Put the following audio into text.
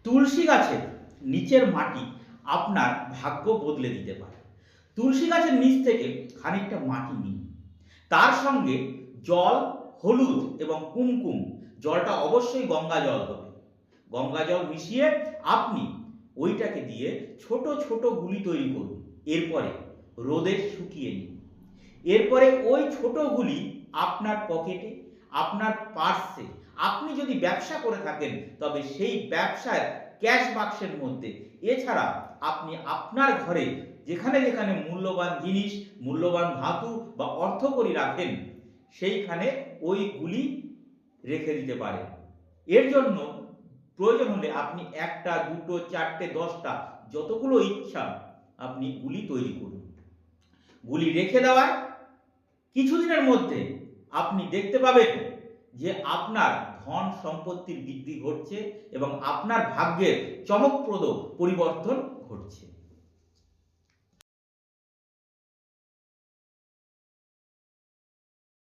তুলসী গাছের নিচের মাটি আপনার ভাগ্য বদলে দিতে পারে। তুলসী গাছের নিচ থেকে খানিকটা মাটি নিন, তার সঙ্গে জল, হলুদ এবং কুমকুম, জলটা অবশ্যই গঙ্গা জল হবে, গঙ্গা জল মিশিয়ে আপনি ওইটাকে দিয়ে ছোট ছোট গুলি তৈরি করুন। এরপরে রোদে শুকিয়ে নিন। এরপরে ওই ছোটগুলি আপনার পকেটে, আপনার পার্সে, আপনি যদি ব্যবসা করে থাকেন তবে সেই ব্যবসার ক্যাশ বাক্সের মধ্যে, এছাড়া আপনি আপনার ঘরে যেখানে যেখানে মূল্যবান জিনিস, মূল্যবান ধাতু বা অর্থকড়ি রাখেন সেইখানে ওইগুলি রেখে দিতে পারেন। এর জন্য প্রয়োজন হলে আপনি একটা, দুটো, চারটে, 10টা, যতগুলো ইচ্ছা আপনি গুলি তৈরি করুন। গুলি রেখে দেওয়ার কিছুদিনের মধ্যে আপনি দেখতে পাবেন যে আপনার ধন সম্পত্তির বৃদ্ধি ঘটছে এবং আপনার ভাগ্যের চমকপ্রদ পরিবর্তন ঘটছে।